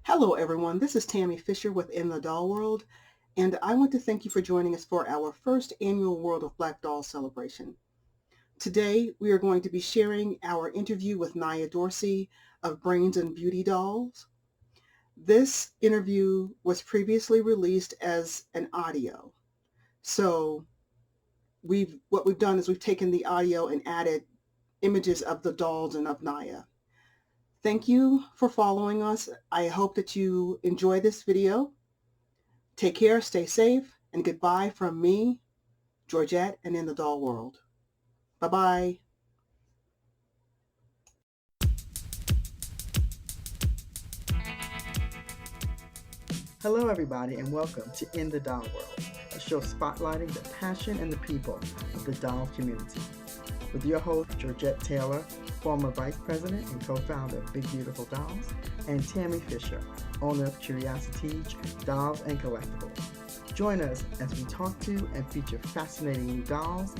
Hello everyone, this is Tammy Fisher with In the Doll World, and I want to thank you for joining us for our first annual World of Black Dolls celebration. Today we are going to be sharing our interview with Niya Dorsey of Brains and Beauty Dolls. This interview was previously released as an audio. So what we've done is we've taken the audio and added images of the dolls and of Niya. Thank you for following us. I hope that you enjoy this video. Take care, stay safe, and goodbye from me, Georgette, and In the Doll World. Bye-bye. Hello, everybody, and welcome to In the Doll World, a show spotlighting the passion and the people of the doll community. With your host, Georgette Taylor, former vice president and co-founder of Big Beautiful Dolls, and Tammy Fisher, owner of Curiosity Dolls and Collectibles. Join us as we talk to and feature fascinating new dolls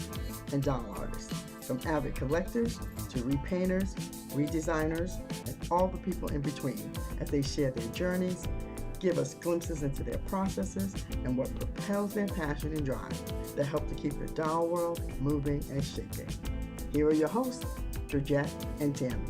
and doll artists, from avid collectors to repainters, redesigners, and all the people in between as they share their journeys, give us glimpses into their processes and what propels their passion and drive that help to keep the doll world moving and shaking. Here are your hosts, Georgette and Tammy.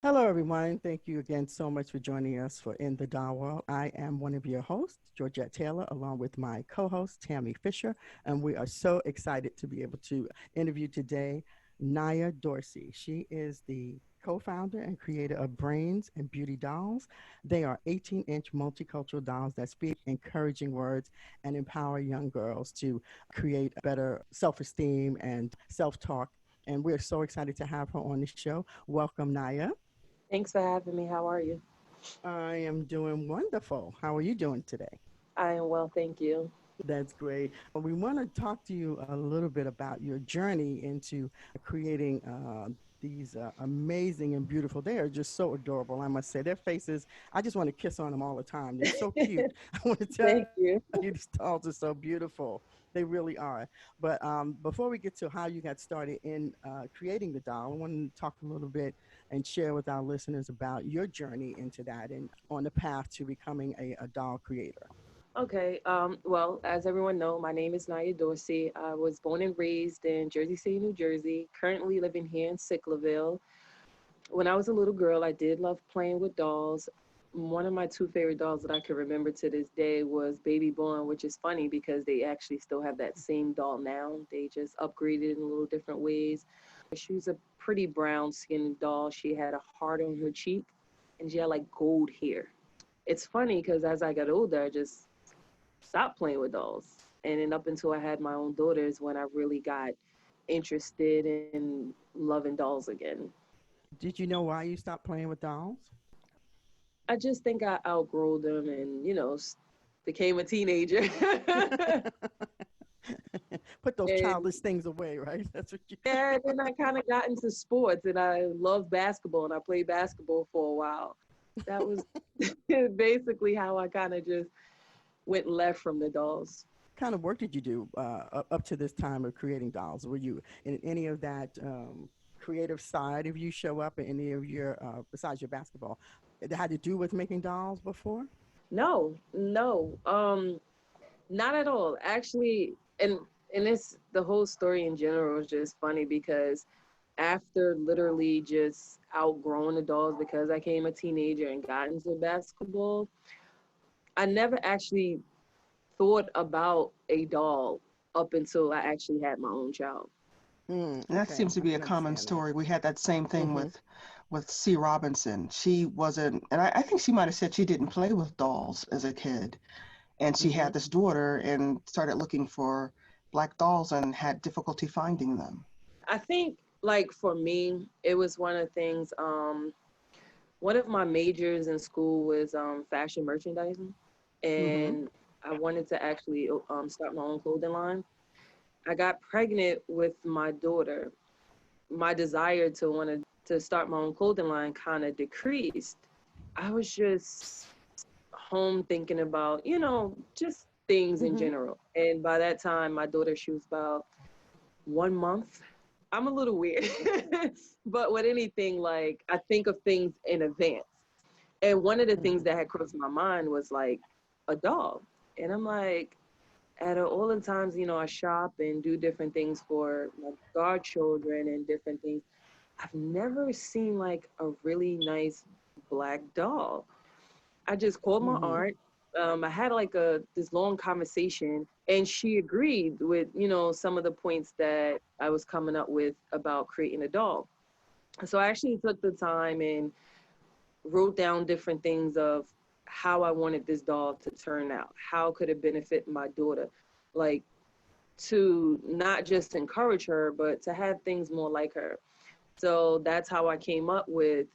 Hello, everyone. Thank you again so much for joining us for In the Doll World. I am one of your hosts, Georgette Taylor, along with my co-host, Tammy Fisher, and we are so excited to be able to interview today Niya Dorsey. She is the co-founder and creator of Brains and Beauty Dolls. They are 18-inch multicultural dolls that speak encouraging words and empower young girls to create better self-esteem and self-talk. And we're so excited to have her on the show. Welcome, Niya. Thanks for having me. How are you? I am doing wonderful. How are you doing today? I am well, thank you. That's great. Well, we want to talk to you a little bit about your journey into creating these amazing and beautiful. They are just so adorable, I must say. Their faces, I just want to kiss on them all the time. They're so cute. I want to tell Thank you. you, these dolls are so beautiful. They really are. But before we get to how you got started in creating the doll, I want to talk a little bit and share with our listeners about your journey into that and on the path to becoming a doll creator. Okay. Well, as everyone know, my name is Niya Dorsey. I was born and raised in Jersey City, New Jersey. Currently living here in Szekeres. When I was a little girl, I did love playing with dolls. One of my two favorite dolls that I can remember to this day was Baby Born, which is funny because they actually still have that same doll now. They just upgraded in a little different ways. She was a pretty brown skinned doll. She had a heart on her cheek and she had like gold hair. It's funny because as I got older, I just stopped playing with dolls. And then up until I had my own daughters when I really got interested in loving dolls again. Did you know why you stopped playing with dolls? I just think I outgrew them and, became a teenager. Put those And childish things away, right? That's what you. yeah, then I kind of got into sports and I loved basketball and I played basketball for a while. That was basically how I kind of just went left from the dolls. Kind of work did you do up to this time of creating dolls? Were you in any of that creative side? If you show up in any of your besides your basketball, it had to do with making dolls before? No, no, not at all. Actually, and this the whole story in general is just funny because after literally just outgrowing the dolls because I became a teenager and got into basketball, I never actually thought about a doll up until I actually had my own child. And that Okay, seems to I be a can common understand that. story. We had that same thing Hmm. with C. Robinson. She wasn't, and I think she might have said she didn't play with dolls as a kid. And she Hmm. had this daughter and started looking for black dolls and had difficulty finding them. I think like for me, it was one of the things. One of my majors in school was fashion merchandising, Hmm. and I wanted to actually start my own clothing line. I got pregnant with my daughter. My desire to to start my own clothing line kind of decreased. I was just home thinking about, just things in Hmm. general. And by that time, my daughter, she was about 1 month. I'm a little weird, but with anything, like, I think of things in advance. And one of the things that had crossed my mind was like a dog. And I'm like, out of all the times, you know, I shop and do different things for my godchildren and different things, I've never seen like a really nice black doll. I just called my aunt. I had like this long conversation, and she agreed with, you know, some of the points that I was coming up with about creating a doll. So I actually took the time and wrote down different things of how I wanted this doll to turn out. How could it benefit my daughter? Like, to not just encourage her, but to have things more like her. So that's how I came up with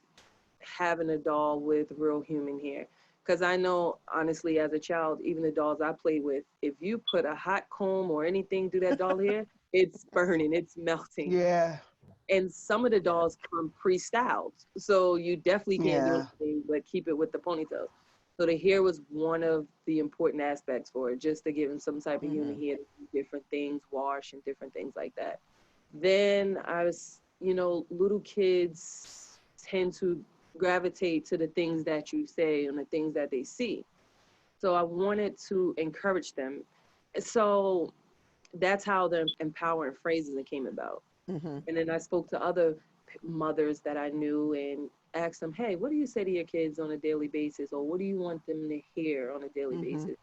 having a doll with real human hair. Because I know, honestly, as a child, even the dolls I played with, if you put a hot comb or anything through that doll hair, it's burning, it's melting. Yeah. And some of the dolls come pre-styled. So you definitely can't do Yeah. anything but keep it with the ponytails. So the hair was one of the important aspects for it, just to give him some type of human hair to do different things, wash and different things like that. Then I was, you know, little kids tend to gravitate to the things that you say and the things that they see. So I wanted to encourage them. So that's how the empowering phrases came about. And then I spoke to other mothers that I knew and asked them, hey, what do you say to your kids on a daily basis? Or what do you want them to hear on a daily basis?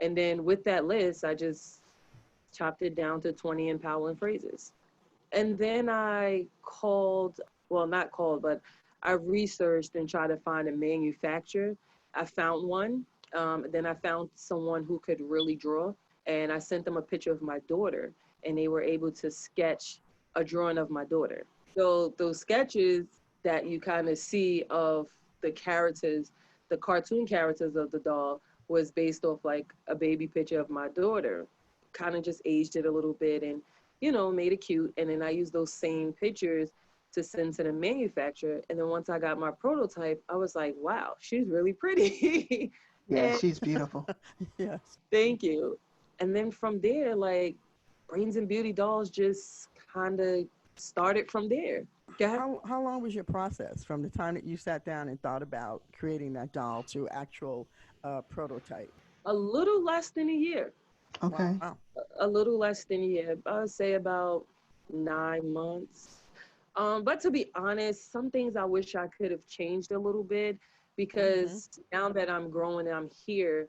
And then with that list, I just chopped it down to 20 empowering phrases. And then I called, well, not called, but I researched and tried to find a manufacturer. I found one. Then I found someone who could really draw. And I sent them a picture of my daughter, and they were able to sketch a drawing of my daughter. So those sketches that you kind of see of the characters, the cartoon characters of the doll, was based off like a baby picture of my daughter. Kind of just aged it a little bit and, you know, made it cute. And then I used those same pictures to send to the manufacturer. And then once I got my prototype, I was like, wow, she's really pretty. Yeah, And she's beautiful. Yes. thank you. And then from there, like, Brains and Beauty Dolls just kind of started from there. Go ahead. How long was your process from the time that you sat down and thought about creating that doll to actual prototype? A little less than a year. Okay. Wow. A little less than a year. I would say about 9 months. But to be honest, some things I wish I could have changed a little bit because now that I'm growing and I'm here,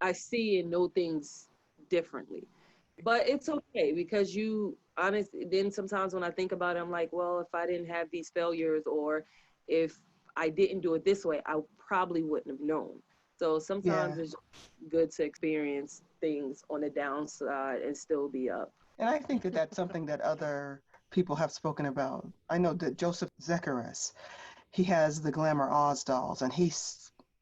I see and know things differently. But it's okay because you honestly, then sometimes when I think about it, I'm like, well, if I didn't have these failures or if I didn't do it this way, I probably wouldn't have known. So sometimes Yeah. it's good to experience things on the downside and still be up. And I think that that's something that other people have spoken about. I know that Jozef Szekeres, he has the GlamourOZ dolls, and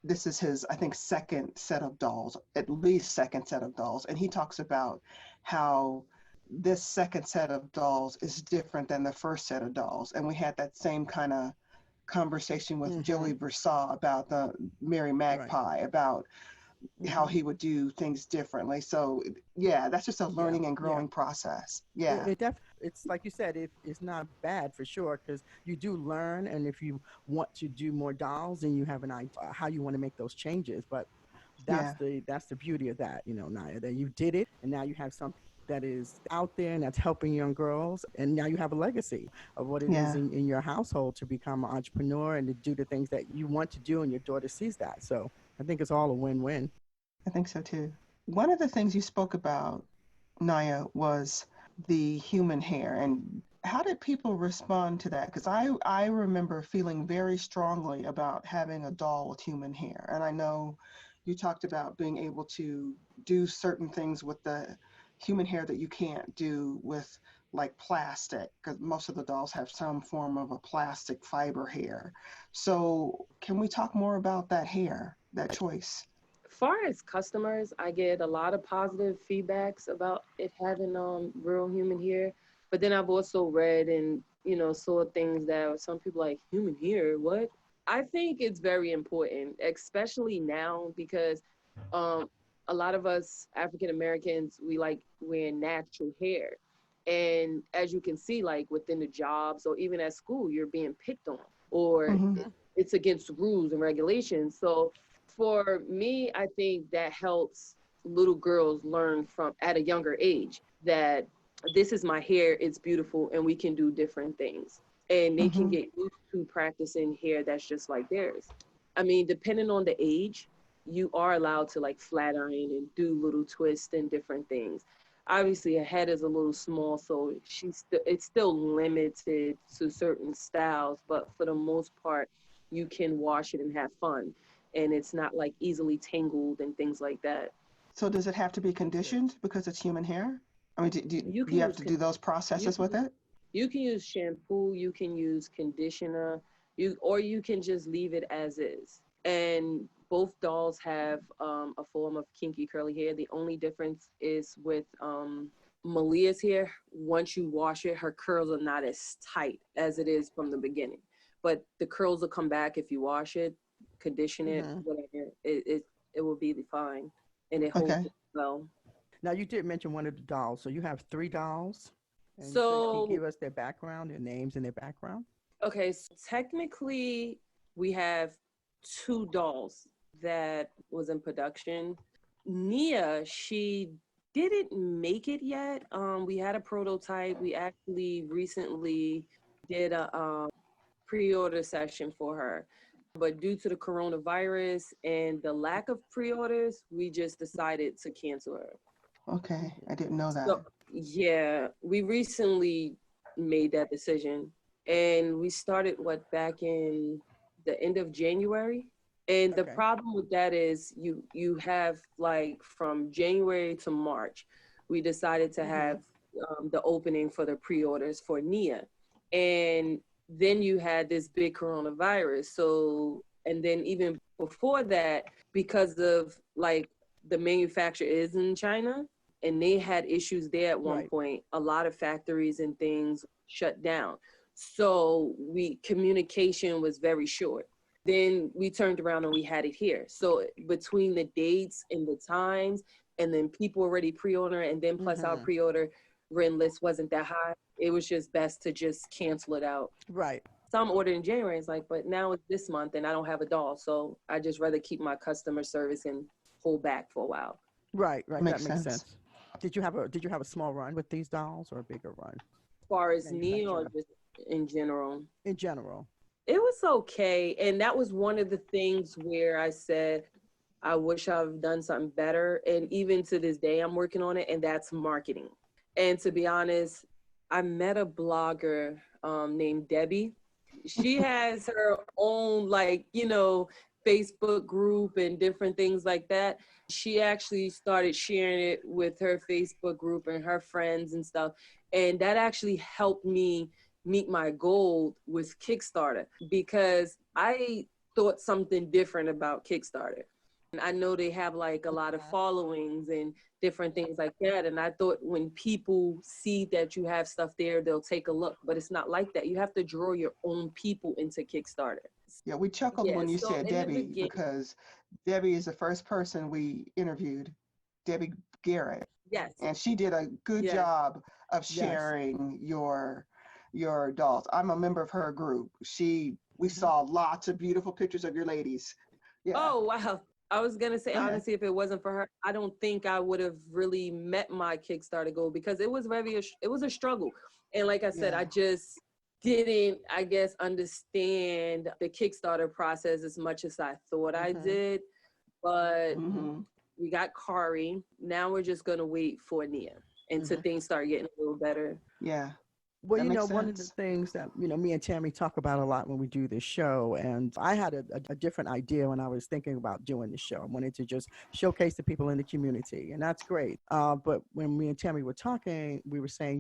this is his, I think, second set of dolls, at least second set of dolls. And he talks about how this second set of dolls is different than the first set of dolls. And we had that same kind of conversation with Joey Versailles about the Mary Magpie, about how he would do things differently. So yeah, that's just a learning and growing process. Yeah. It's like you said, it's not bad for sure because you do learn, and if you want to do more dolls, then you have an idea how you want to make those changes. But Yeah. that's the beauty of that, you know, Niya, that you did it, and now you have something that is out there and that's helping young girls, and now you have a legacy of what it is Yeah. in your household to become an entrepreneur and to do the things that you want to do, and your daughter sees that. So I think it's all a win-win. I think so too. One of the things you spoke about, Niya, was the human hair. And how did people respond to that? Because I remember feeling very strongly about having a doll with human hair. And I know you talked about being able to do certain things with the human hair that you can't do with like plastic, because most of the dolls have some form of a plastic fiber hair. So can we talk more about that hair, that choice? Far as customers, I get a lot of positive feedbacks about it having real human hair. But then I've also read and, you know, saw things that some people like, human hair, what? I think it's very important, especially now because um, a lot of us African Americans, we like wearing natural hair. And as you can see, like within the jobs or even at school, you're being picked on, or it's against rules and regulations. So for me, I think that helps little girls learn from at a younger age that this is my hair, it's beautiful, and we can do different things. And they can get used to practicing hair that's just like theirs. I mean, depending on the age, you are allowed to like flat iron and do little twists and different things. Obviously, her head is a little small, so it's still limited to certain styles. But for the most part, you can wash it and have fun, and it's not like easily tangled and things like that. So does it have to be conditioned because it's human hair? I mean, You do can you have use to do those you processes with can it? you can use shampoo, you can use conditioner, or you can just leave it as is. And both dolls have a form of kinky curly hair. The only difference is with Malia's hair. Once you wash it, her curls are not as tight as it is from the beginning. But the curls will come back if you wash it, condition it, whatever. It will be fine, and it holds Okay. it well. Now, you did mention one of the dolls. So you have three dolls. And so can you So give us their background, their names and their background? okay, so technically we have two dolls that was in production. Niya, she didn't make it yet. We had a prototype. We actually recently did a pre-order session for her. But due to the coronavirus and the lack of pre-orders, we just decided to cancel her. Okay. I didn't know that. So yeah, we recently made that decision, and we started back in the end of January. And the Okay. problem with that is you have like from January to March, we decided to have the opening for the pre-orders for Niya, and then you had this big coronavirus. So and then even before that, because of like the manufacturer is in China, and they had issues there at one Right. point. A lot of factories and things shut down. So communication was very short. Then we turned around and we had it here. So between the dates and the times, and then people already pre-order, and then plus our pre-order written list wasn't that high. It was just best to just cancel it out. Right. Some ordered in January. It's like, but now it's this month and I don't have a doll. So I just rather keep my customer service and hold back for a while. Right. Right. Makes That makes sense. sense. Did you have a small run with these dolls or a bigger run? As far as Niya or Manufacturer. just in general? In general. It was okay. And that was one of the things where I said, I wish I've done something better. And even to this day, I'm working on it, and that's marketing. And to be honest, I met a blogger named Debbie. She has her own, like, Facebook group and different things like that. She actually started sharing it with her Facebook group and her friends and stuff. And that actually helped me meet my goal with Kickstarter, because I thought something different about Kickstarter. And I know they have like a lot of followings and different things like that. And I thought when people see that you have stuff there, they'll take a look. But it's not like that. You have to draw your own people into Kickstarter. Yeah, we chuckled Yeah, when you so said in the Debbie beginning, because Debbie is the first person we interviewed, Debbie Garrett, yes, and she did a good yes. job of Yes. sharing your dolls. I'm a member of her group. We saw lots of beautiful pictures of your ladies. Yeah. Oh, wow. I was going to say, Go ahead. honestly, if it wasn't for her, I don't think I would have really met my Kickstarter goal, because it was a struggle. And like I said, Yeah. I just didn't, I guess, understand the Kickstarter process as much as I thought I did. But we got Kari. Now we're just going to wait for Niya until things start getting a little better. Yeah. Well, That makes one of the sense. things that, me and Tammy talk about a lot when we do this show, and I had a different idea when I was thinking about doing the show. I wanted to just showcase the people in the community, and that's great. But when me and Tammy were talking, we were saying,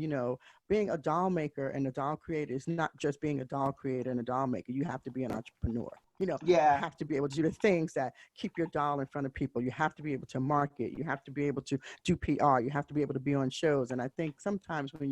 being a doll maker and a doll creator is not just being a doll creator and a doll maker. You have to be an entrepreneur. You Yeah. have to be able to do the things that keep your doll in front of people. You have to be able to market. You have to be able to do PR. You have to be able to be on shows. And I think sometimes when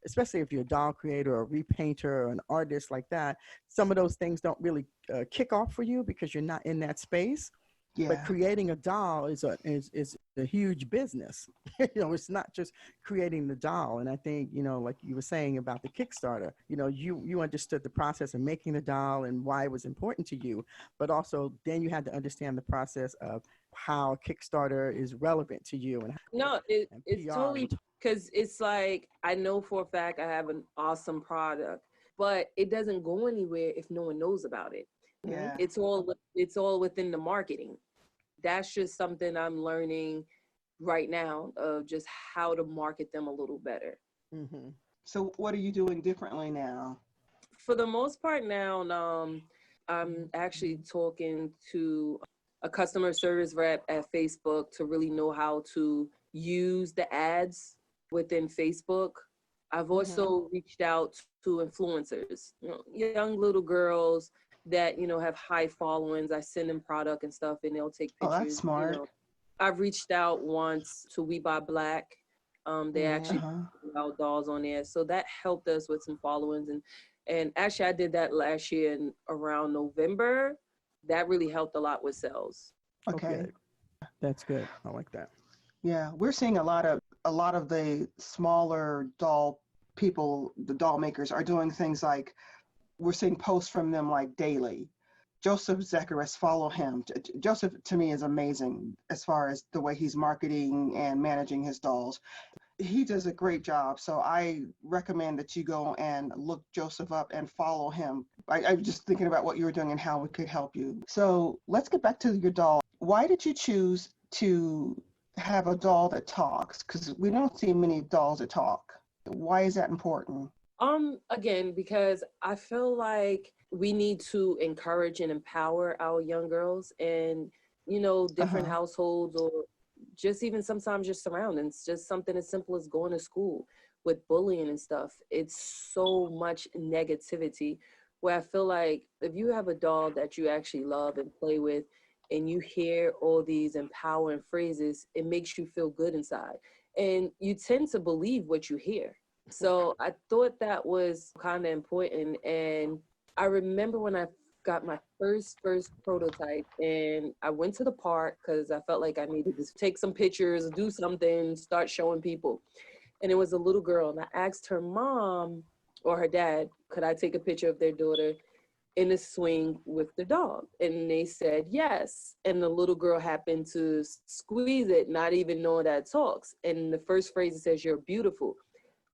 especially if you're a doll creator or a repainter or an artist like that, some of those things don't really kick off for you because you're not in that space. But Yeah. creating a doll is a huge business. It's not just creating the doll. And I think, like you were saying about the Kickstarter, you understood the process of making the doll and why it was important to you, but also then you had to understand the process of how Kickstarter is relevant to you No, and it's PR. totally, because it's like, I know for a fact I have an awesome product, but it doesn't go anywhere if no one knows about it. Yeah. It's all within the marketing. That's just something I'm learning right now, of just how to market them a little better. Mm-hmm. So what are you doing differently now? For the most part now, I'm actually talking to a customer service rep at Facebook to really know how to use the ads within Facebook. I've also reached out to influencers, young little girls that, have high followings. I send them product and stuff and they'll take Oh, that's pictures. smart. I've reached out once to We Buy Black. They actually put out dolls on there. So that helped us with some followings. And actually I did that last year in around November. That really helped a lot with sales. Okay. That's good. I like that. Yeah, we're seeing a lot of the smaller doll people, the doll makers, are doing things like, we're seeing posts from them like daily. Jozef, Szekeres, follow him. Jozef, to me, is amazing as far as the way he's marketing and managing his dolls. He does a great job. So I recommend that you go and look Jozef up and follow him. I'm just thinking about what you were doing and how we could help you. So let's get back to your doll. Why did you choose to have a doll that talks? Because we don't see many dolls that talk. Why is that important? Again, because I feel like we need to encourage and empower our young girls, and, different households, or just even sometimes your surroundings, just something as simple as going to school with bullying and stuff. It's so much negativity, where I feel like if you have a doll that you actually love and play with, and you hear all these empowering phrases, it makes you feel good inside. And you tend to believe what you hear. So I thought that was kind of important. And I remember when I got my first prototype, and I went to the park because I felt like I needed to take some pictures, do something, start showing people. And it was a little girl, and I asked her mom or her dad, could I take a picture of their daughter in a swing with the dog? And they said yes. And the little girl happened to squeeze it, not even knowing that it talks. And the first phrase, it says, "You're beautiful."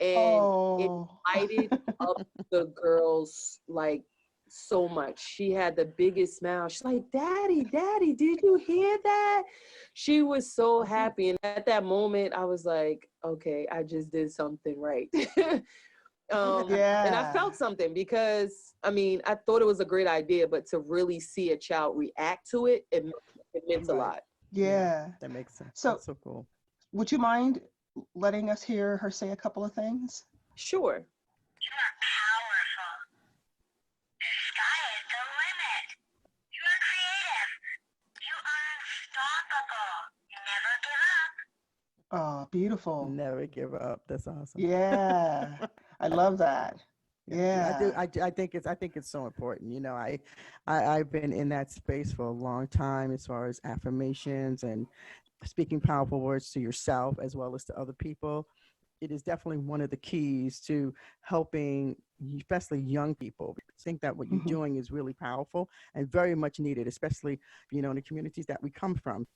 And it lighted up the girls like so much. She had the biggest smile. She's like, Daddy, did you hear that? She was so happy. And at that moment, I was like, okay, I just did something right. And I felt something, because, I thought it was a great idea, but to really see a child react to it, it meant a lot. Yeah. That makes sense. So, that's so cool. Would you mind letting us hear her say a couple of things? Sure. You are powerful. The sky is the limit. You are creative. You are unstoppable. Never give up. Oh, beautiful. Never give up. That's awesome. Yeah. I love that. Yeah. I think it's so important. I've been in that space for a long time, as far as affirmations and speaking powerful words to yourself as well as to other people. It is definitely one of the keys to helping, especially young people. I think that what you're doing is really powerful and very much needed, especially, in the communities that we come from.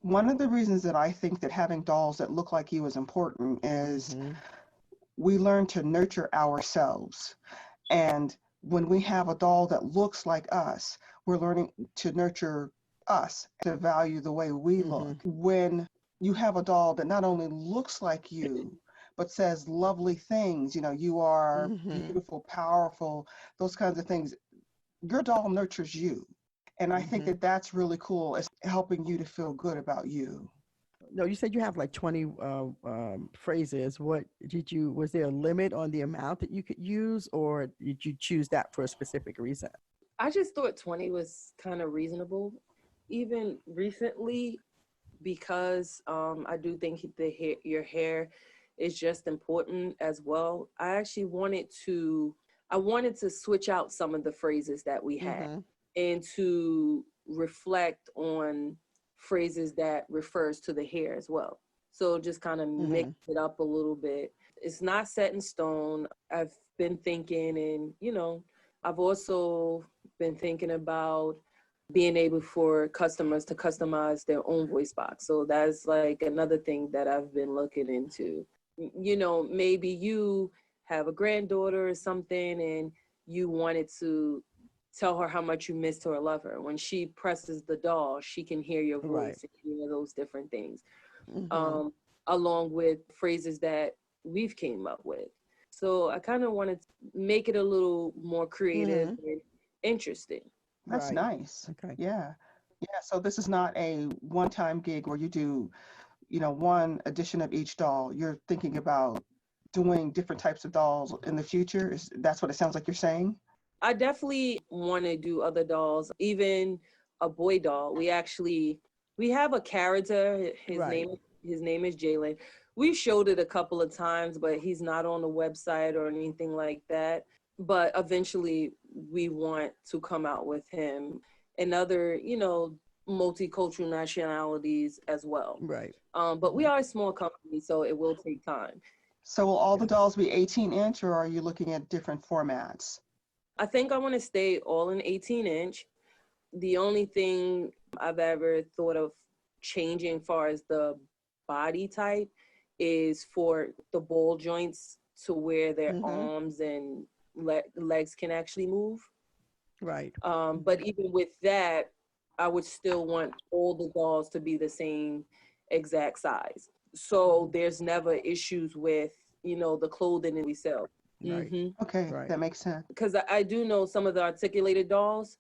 One of the reasons that I think that having dolls that look like you is important is we learn to nurture ourselves. And when we have a doll that looks like us, we're learning to nurture us, to value the way we look. When you have a doll that not only looks like you, but says lovely things, you are beautiful, powerful, those kinds of things, your doll nurtures you. And I think that that's really cool. It's helping you to feel good about you. No, you said you have like 20 phrases. Was there a limit on the amount that you could use, or did you choose that for a specific reason? I just thought 20 was kind of reasonable. Even recently, because I do think your hair is just important as well. I actually wanted to switch out some of the phrases that we had and to reflect on phrases that refers to the hair as well. So just kind of mix it up a little bit. It's not set in stone. I've been thinking, and, you know, I've also been thinking about being able for customers to customize their own voice box. So that's like another thing that I've been looking into. You know, maybe you have a granddaughter or something and you wanted to tell her how much you missed her or love her. When she presses the doll, she can hear your voice and hear those different things. Along with phrases that we've came up with. So I kind of wanted to make it a little more creative and interesting. That's nice. Okay. Yeah. Yeah. So this is not a one-time gig where you do, you know, one edition of each doll. You're thinking about doing different types of dolls in the future. That's what it sounds like you're saying? I definitely want to do other dolls, even a boy doll. We have a character. His name is Jalen. We showed it a couple of times, but he's not on the website or anything like that. But eventually we want to come out with him and other, you know, multicultural nationalities as well. Right. But we are a small company, so it will take time. So will all the dolls be 18-inch, or are you looking at different formats? I think I want to stay all in 18-inch. The only thing I've ever thought of changing as far as the body type is for the ball joints to where their arms and legs can actually move. Right. But even with that, I would still want all the dolls to be the same exact size. So there's never issues with, you know, the clothing that we sell. Right. Okay, that makes sense. Because I do know some of the articulated dolls,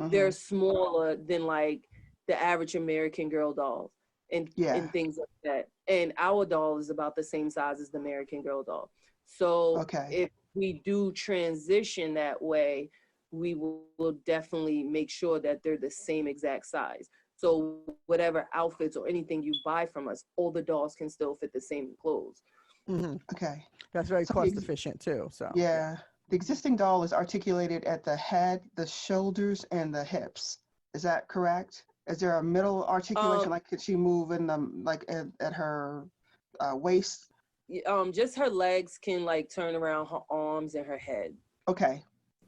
they're smaller than like the average American Girl dolls and things like that. And our doll is about the same size as the American Girl doll. So if we do transition that way, we will definitely make sure that they're the same exact size. So whatever outfits or anything you buy from us, all the dolls can still fit the same clothes. Okay. That's very cost efficient too. So yeah. The existing doll is articulated at the head, the shoulders, and the hips. Is that correct? Is there a middle articulation? Like, could she move in the, like at her waist? Just her legs can like turn around her arms and her head. Okay.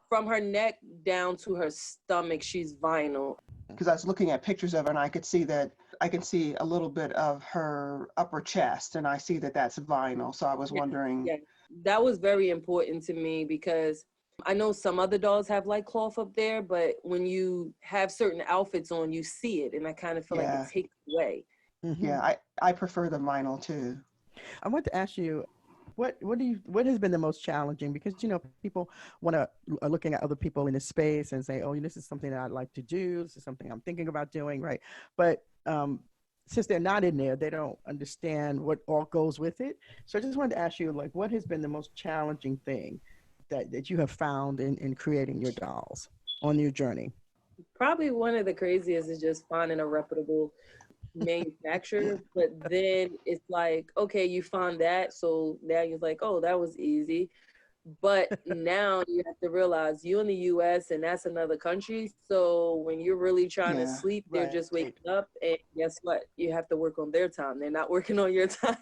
From her neck down to her stomach, she's vinyl. Because I was looking at pictures of her and I could see a little bit of her upper chest, and I see that that's vinyl. So I was wondering. Yeah, that was very important to me because I know some other dolls have like cloth up there, but when you have certain outfits on, you see it, and I kind of feel like it takes away. Yeah, I prefer the vinyl too. I want to ask you, what has been the most challenging? Because, you know, people are looking at other people in this space and say, oh, this is something that I'd like to do. This is something I'm thinking about doing, right? But since they're not in there, they don't understand what all goes with it. So I just wanted to ask you, like, what has been the most challenging thing that you have found in creating your dolls on your journey? Probably one of the craziest is just finding a reputable manufacturer, but then it's like, okay, you found that, so now you're like, oh, that was easy. But now you have to realize you're in the US and that's another country. So when you're really trying to sleep, they're just waking up, and guess what? You have to work on their time. They're not working on your time.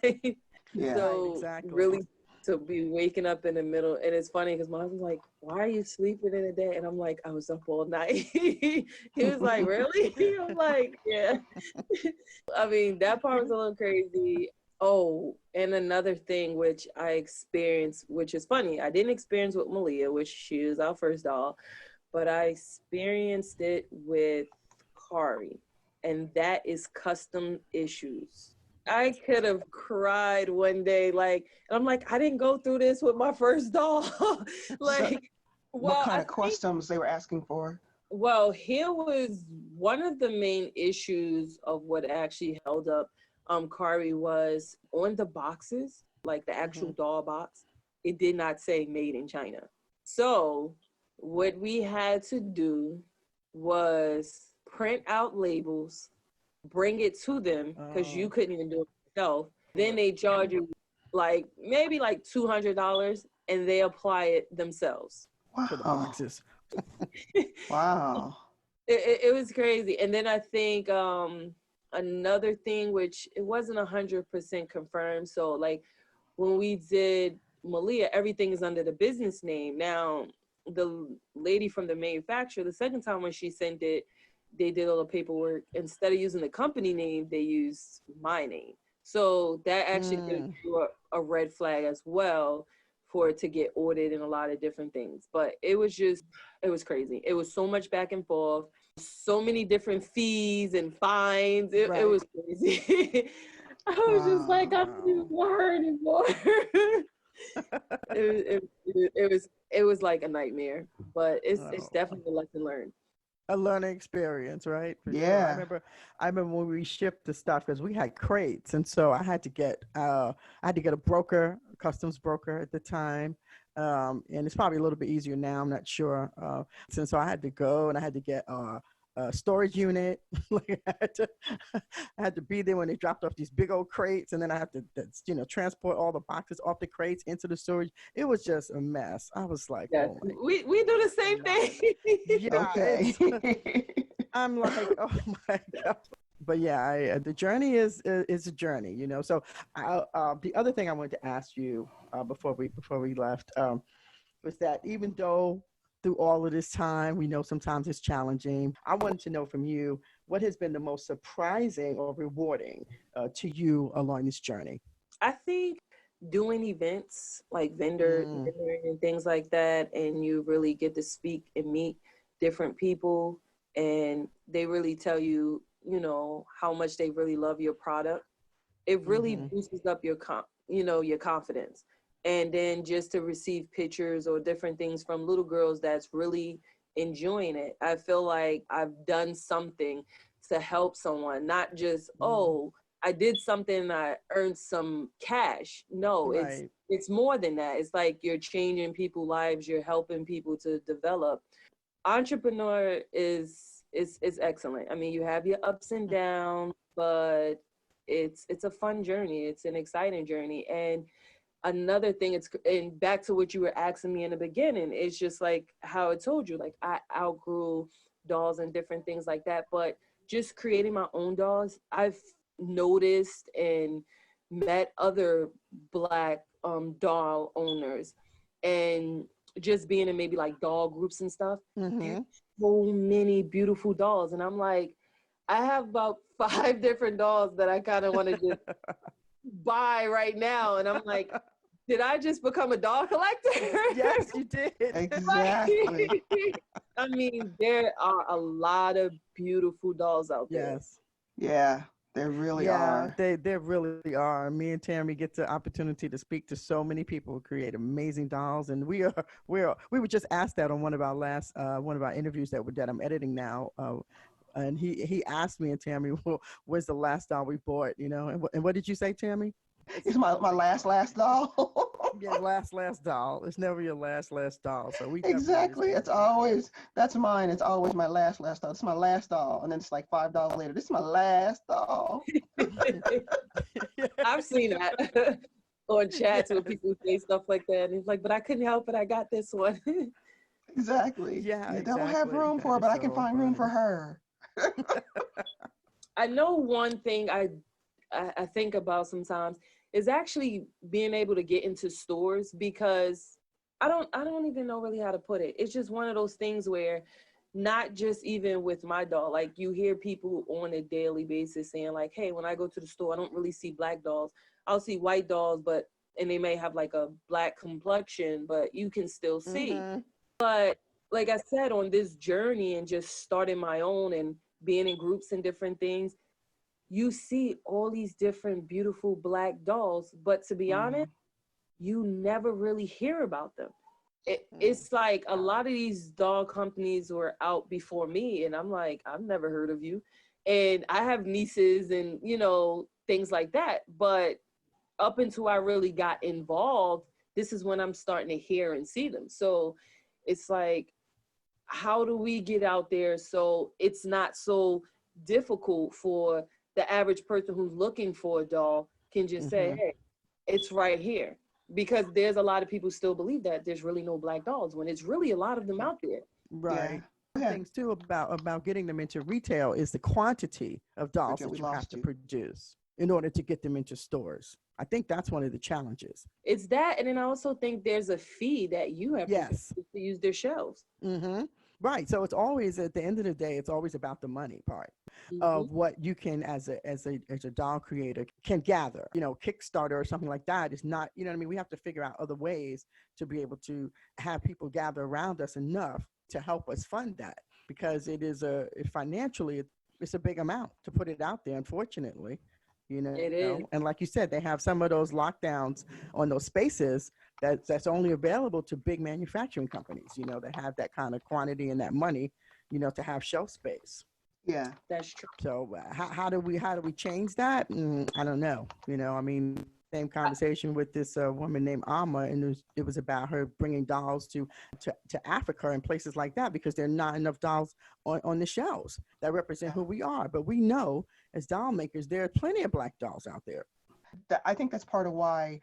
So really to be waking up in the middle. And it's funny because my husband's like, why are you sleeping in the day? And I'm like, I was up all night. He was like, really? I'm like, yeah. I mean, that part was a little crazy. Oh, and another thing which I experienced, which is funny, I didn't experience with Malia, which she was our first doll, but I experienced it with Kari, and that is custom issues. I could have cried one day, like, and I'm like, I didn't go through this with my first doll. Like, what kind of customs they were asking for? Well, here was one of the main issues of what actually held up Kari was on the boxes, like the actual doll box, it did not say made in China. So what we had to do was print out labels, bring it to them because you couldn't even do it yourself. Then they charge you like maybe like $200 and they apply it themselves. Wow. For the boxes. Wow. It was crazy. And then I think another thing, which it wasn't 100% confirmed. So like when we did Malia, everything is under the business name. Now, the lady from the manufacturer, the second time when she sent it, they did all the paperwork. Instead of using the company name, they used my name. So that actually gives you a red flag as well for it to get ordered in a lot of different things. But it was crazy. It was so much back and forth, so many different fees and fines. It was crazy. I was just like, I don't even want her anymore. it was like a nightmare, but it's definitely a lesson learned. A learning experience, right? For Yeah. sure. I remember when we shipped the stuff, because we had crates, and so I had to get a broker, a customs broker at the time, and it's probably a little bit easier now. I'm not sure. And so I had to go and I had to get a storage unit. Like I had to be there when they dropped off these big old crates, and then I had to transport all the boxes off the crates into the storage. It was just a mess. I was like, yes. oh my we do the same thing. yeah, Okay. I'm like, oh my God. But yeah, the journey is a journey, So the other thing I wanted to ask you before we left was that even though through all of this time, we know sometimes it's challenging, I wanted to know from you, what has been the most surprising or rewarding to you along this journey? I think doing events like vendor and things like that, and you really get to speak and meet different people, and they really tell you, how much they really love your product. It really boosts up your your confidence. And then just to receive pictures or different things from little girls that's really enjoying it. I feel like I've done something to help someone, not just, I did something, I earned some cash. No, it's more than that. It's like you're changing people's lives, you're helping people to develop. Entrepreneur is excellent. I mean, you have your ups and downs, but it's a fun journey. It's an exciting journey. And another thing, and back to what you were asking me in the beginning, it's just like how I told you, like I outgrew dolls and different things like that. But just creating my own dolls, I've noticed and met other Black doll owners, and just being in maybe like doll groups and stuff. There's so many beautiful dolls, and I'm like, I have about 5 different dolls that I kind of want to just buy right now, and I'm like, did I just become a doll collector? Yes, you did. Exactly. I mean, there are a lot of beautiful dolls out there. Yes. Yeah, there really are. They really are. Me and Tammy get the opportunity to speak to so many people who create amazing dolls, and we were just asked that on one of our interviews that I'm editing now. And he asked me and Tammy, well, where's the last doll we bought? And what did you say, Tammy? It's my last doll. Yeah, last doll. It's never your last doll. So we Exactly. That's mine. It's always my last doll. It's my last doll, and then it's like $5 later. This is my last doll. I've seen that on chats where people say stuff like that, and it's like, but I couldn't help it. I got this one. Exactly. Yeah, They don't have room for her, but I can find room for her. I know one thing I think about sometimes is actually being able to get into stores, because I don't even know really how to put it. It's just one of those things where, not just even with my doll, like you hear people on a daily basis saying like, hey, when I go to the store, I don't really see Black dolls. I'll see white dolls, and they may have like a Black complexion, but you can still see. But like I said, on this journey and just starting my own and being in groups and different things, you see all these different beautiful Black dolls, but to be honest, you never really hear about them. It's like a lot of these doll companies were out before me, and I'm like, I've never heard of you. And I have nieces and, things like that. But up until I really got involved, this is when I'm starting to hear and see them. So it's like, how do we get out there so it's not so difficult for the average person who's looking for a doll can just say, hey, it's right here? Because there's a lot of people still believe that there's really no Black dolls, when it's really a lot of them out there. Right. Yeah. ahead. things too about getting them into retail is the quantity of dolls Bridget, that we you have lost to you. produce in order to get them into stores. I think that's one of the challenges. It's that, and then I also think there's a fee that you have to pay Yes. to use their shelves. Mm-hmm. Right. So it's always, at the end of the day, it's always about the money part of what you can, as a doll creator, can gather. You know, Kickstarter or something like that is not, you know what I mean? We have to figure out other ways to be able to have people gather around us enough to help us fund that, because it is financially, it's a big amount to put it out there, unfortunately. You know, It is. and like you said, they have some of those lockdowns on those spaces that's only available to big manufacturing companies, you know, that have that kind of quantity and that money, you know, to have shelf space. Yeah. That's true. So how do we change that? I don't know. You know, I mean, same conversation with this woman named Alma, and it was about her bringing dolls to Africa and places like that, because there are not enough dolls on the shelves that represent who we are. But we know as doll makers, there are plenty of Black dolls out there. I think that's part of why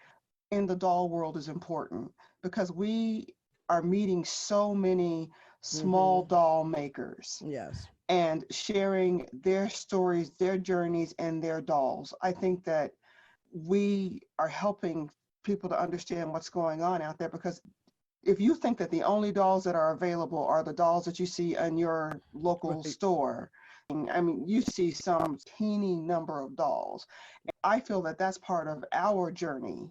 In the Doll World is important, because we are meeting so many small doll makers. Yes. And sharing their stories, their journeys, and their dolls. I think that we are helping people to understand what's going on out there, because if you think that the only dolls that are available are the dolls that you see in your local store, I mean, you see some teeny number of dolls. I feel that that's part of our journey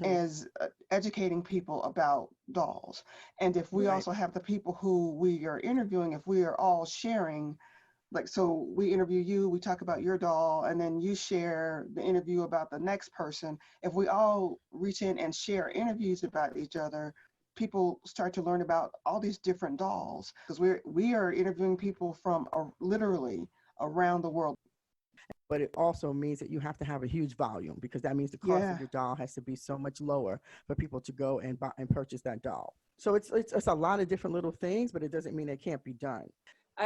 is educating people about dolls. And if we also have the people who we are interviewing, if we are all sharing, like, so we interview you, we talk about your doll, and then you share the interview about the next person. If we all reach in and share interviews about each other, people start to learn about all these different dolls, because we are interviewing people from literally around the world. But it also means that you have to have a huge volume, because that means the cost of your doll has to be so much lower for people to go and buy and purchase that doll. So it's a lot of different little things, but it doesn't mean it can't be done.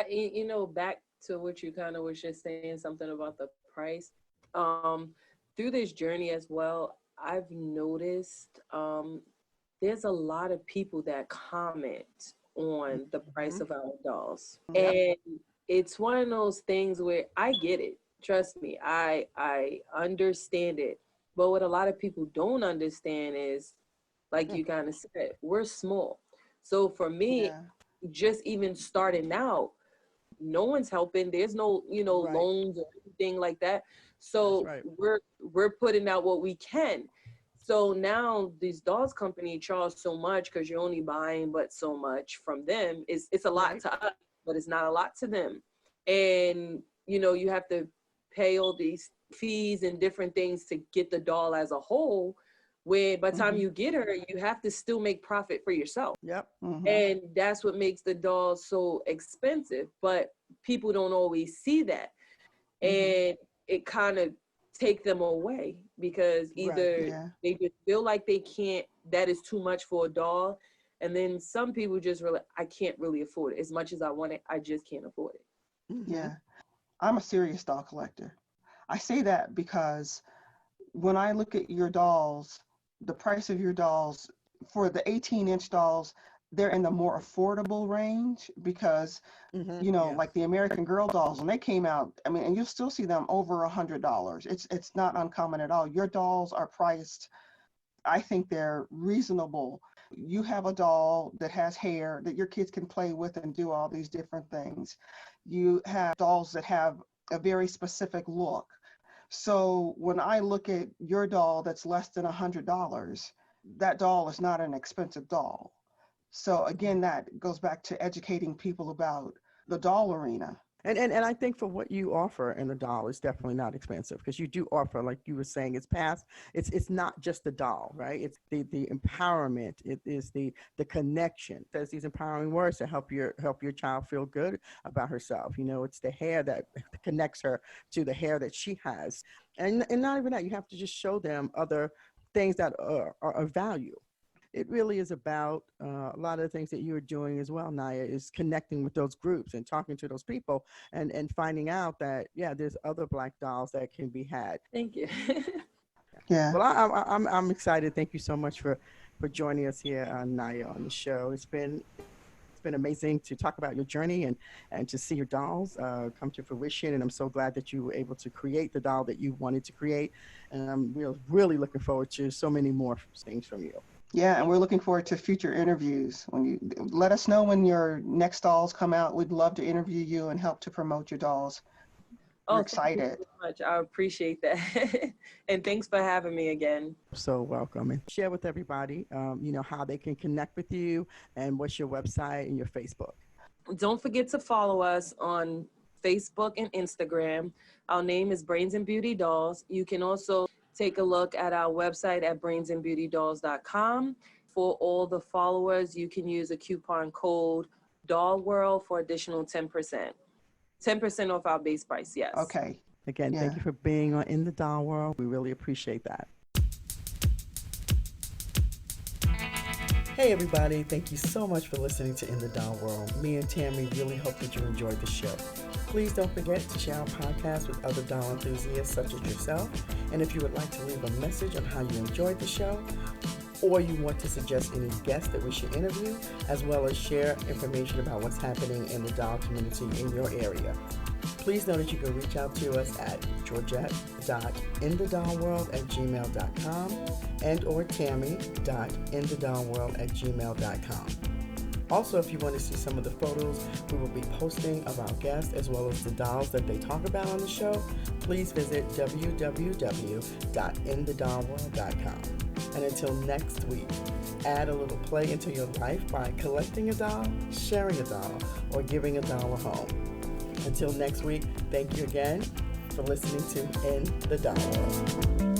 You know, back to what you kind of was just saying, something about the price. Through this journey as well, I've noticed there's a lot of people that comment on the price of our dolls. And it's one of those things where I get it. Trust me, I understand it. But what a lot of people don't understand is, like you kind of said, we're small. So for me, just even starting out, no one's helping. There's no, loans or anything like that. So we're putting out what we can. So now these dolls company charge so much because you're only buying but so much from them. It's a lot to us, but it's not a lot to them. And you have to pay all these fees and different things to get the doll as a whole, where by the time you get her, you have to still make profit for yourself. And that's what makes the dolls so expensive. But people don't always see that. And it kind of take them away, because either they just feel like they can't, that is too much for a doll. And then some people just really, I can't really afford it. As much as I want it, I just can't afford it. Yeah. I'm a serious doll collector. I say that because when I look at your dolls, the price of your dolls for the 18-inch dolls, they're in the more affordable range, because, like the American Girl dolls, when they came out, I mean, and you'll still see them over $100. It's not uncommon at all. Your dolls are priced, I think they're reasonable. You have a doll that has hair that your kids can play with and do all these different things. You have dolls that have a very specific look. So when I look at your doll that's less than $100, that doll is not an expensive doll. So again, that goes back to educating people about the doll arena. And I think for what you offer in the doll, is definitely not expensive, because you do offer, like you were saying, it's not just the doll, right? It's the empowerment. It is the connection. It says these empowering words to help your child feel good about herself. It's the hair that connects her to the hair that she has. And not even that, you have to just show them other things that are of value. It really is about a lot of the things that you're doing as well, Niya, is connecting with those groups and talking to those people and finding out that, there's other Black dolls that can be had. Thank you. Yeah. Well, I'm excited. Thank you so much for joining us here, Niya, on the show. It's been been amazing to talk about your journey and to see your dolls come to fruition. And I'm so glad that you were able to create the doll that you wanted to create. And I'm really looking forward to so many more things from you. Yeah, and we're looking forward to future interviews. When you let us know when your next dolls come out, we'd love to interview you and help to promote your dolls. We're excited. Thank you so much. I appreciate that. And thanks for having me again. So welcome, and share with everybody, how they can connect with you and what's your website and your Facebook. Don't forget to follow us on Facebook and Instagram. Our name is Brains and Beauty Dolls. You can also take a look at our website at brainsandbeautydolls.com. For all the followers, you can use a coupon code DollWorld for additional 10%. 10% off our base price, yes. Okay. Again, Thank you for being on In the Doll World. We really appreciate that. Hey everybody, thank you so much for listening to In the Doll World. Me and Tammy really hope that you enjoyed the show. Please don't forget to share our podcast with other doll enthusiasts such as yourself. And if you would like to leave a message on how you enjoyed the show, or you want to suggest any guests that we should interview, as well as share information about what's happening in the doll community in your area, please know that you can reach out to us at georgette.inthedollworld@gmail.com and or tammy.inthedollworld@gmail.com. Also, if you want to see some of the photos we will be posting of our guests as well as the dolls that they talk about on the show, please visit www.inthedollworld.com. And until next week, add a little play into your life by collecting a doll, sharing a doll, or giving a doll a home. Until next week, thank you again for listening to In the Doll World.